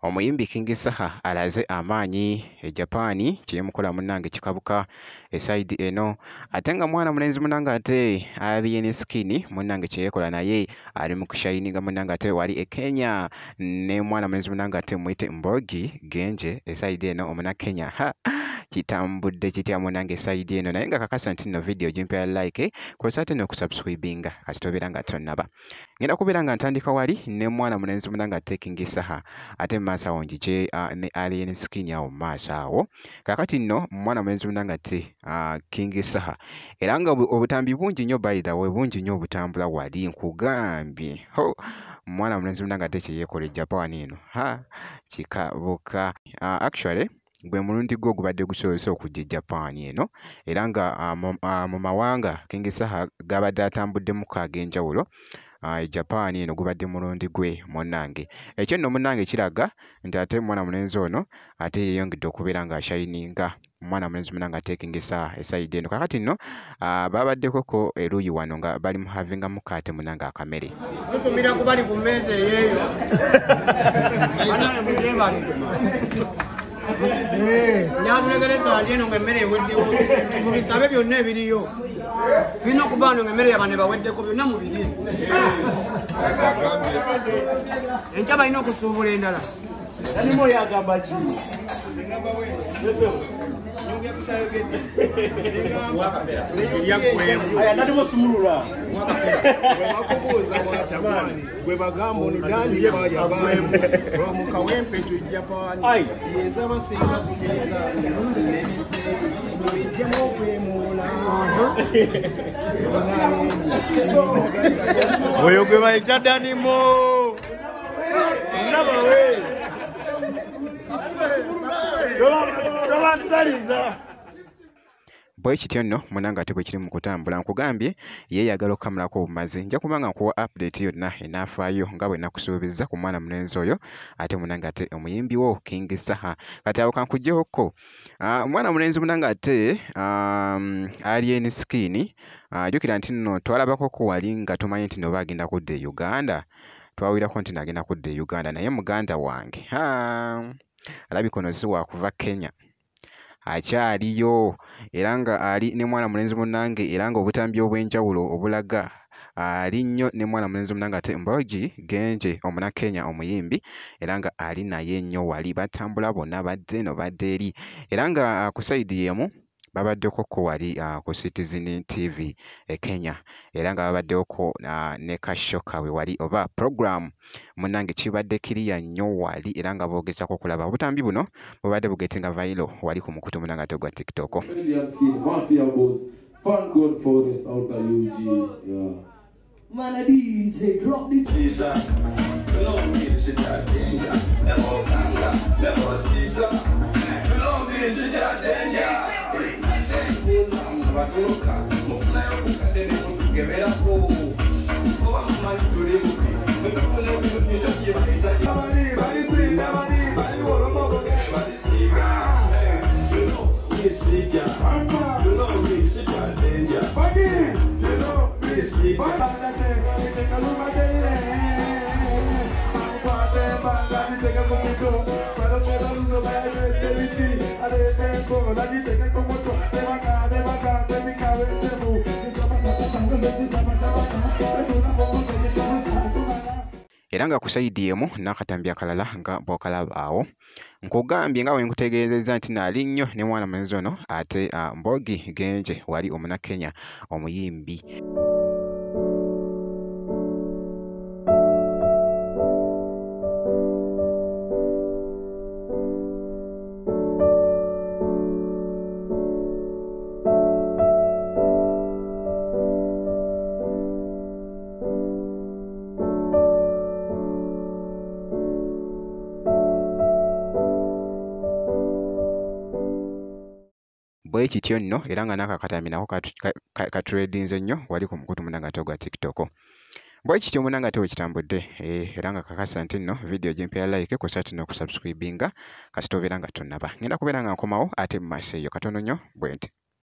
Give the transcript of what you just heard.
Omuyimbi King Saha alaze amaanyi e Japan kyemukola munnange kikabuka eside eno ate nga mwana mulenzi munnange ate Alien Skin munnange kyeyekola naye ali mu kushayininga munnange ate wali e Kenya ne mwana mulenzi munnange ate mwite Mbogi Genje eside eno omuna Kenya kitambudde kitya munnange eside eno naye nga kakasa nti no video jimpya like kwesate no kusubscribinga kasitobera nga tonnaba ngenda kubeera nga ntandika wali ne mwana mulenzi munnange ate King Saha ate maaso awo njiche ne Alien Skin awo maaso awo kakati nno mwana mulenzi munnange ate King Saha era nga obutambi bungi nnyo by the way bungi nnyo obutambula wali nkugambye mwana mulenzi munnange ate kyeyekola Japan eno kikabuka actually gwe mulundi gwo gubadde gusobose okujja Japan eno era nga mu mawanga King Saha gabadde atambuddemu ag'enjawulo Japan eno gubadde mulundi gwe munnange ekyo nno munnange kiraga nti ate mwana mulenzi ono ate yeeyongedde okubeera nga ashayininga mwana mulenzi munnange ate King Saha esayidi eno kakati nno babaddekoko eruuyi wano nga bali mu havinga mukaate munnange akamere tutumira ku bali ku mmeeza eyeeyo nyabulegereza alieno ng'emmere eweddewo mu bisabe byonna ebiriyo birina okuba wano ng'emmere yabane baweddeko byonna mu biri enkya balina okusuubula endala animo yagamba ki ayatadimo sumulula gwe bagamba onugandi yabagwemu omukawempe Japani yeza basinga kugeza nebisejjemu okwemuula oyo gwe bayita danimo nabawe tobantaliza bwe kityo nno munnange ate bwe kiri mu kutambula nkugambye yeeyagala okukamulako obumazi nja kuba nga nkuwa update yonna enaafaayo nga bwe nakusuubiza ku mwana mulenzi oyo ate munnange ate omuyimbi wo King Saha kati awo kankuggyeko mwana mulenzi munnange ate Alien Skin jjukira nti nno twalabako ko wali nga tumanyi nti noba agenda kudda e Uganda twawirako nti nagenda kudda e Uganda naye muganda wange alabika ono si wakuva Kenya akyaliyo era nga ali ne mwana mulenzi munnange era nga obutambi obw'enjawulo obulaga ali nnyo ne mwana mulenzi munnange ate Mbogi Genje omuna Kenya omuyimbi era nga ali naye nnyo wali batambula bonna badde eno badde eri era nga ku sayidi yemu babaddeko ko wali ku Citizen TV e Kenya era nga babaddeko ne kashoka we wali oba program munnange kibadde kiriya nnyo wali era nga boogezako okulaba obutambi buno bubadde bugetinga viral wali ku mukutu munnange ate gwa TikTok. Mana DJ drop the teaser. Belong me sit that danger. Never kanga, never teaser. Belong me sit that danger. Batuka, mufuna yokukadde kugebera ko. Oba mmanyi tuli bubi. Mufuna yokukadde kugebera ko. Bali singa, bali wolomo bali singa. You know, we see ya. You know, we sit that danger. You know, we see ya. Era nga ku sayidi emu n'akatambi akalala nga bw'okalaba awo nkugambye nga bwe nkutegeezezza nti naali nnyo ne mwana mulenzi ono ate Mbogi Genje wali omuna Kenya omuyimbi. Bwe kityo nno era nga n'akakatambi nako katuledinze nnyo wali ku mukutu munnange ate gwa TikTok. Bwe kityo munnange ate wekitambudde era nga kakasa nti nno video jimpya like kwesati n'okusubscribinga kasita obeera nga tonnaba ngenda kubeera nga nkomawo ate mu maaso eyo katono nnyo bwe nti.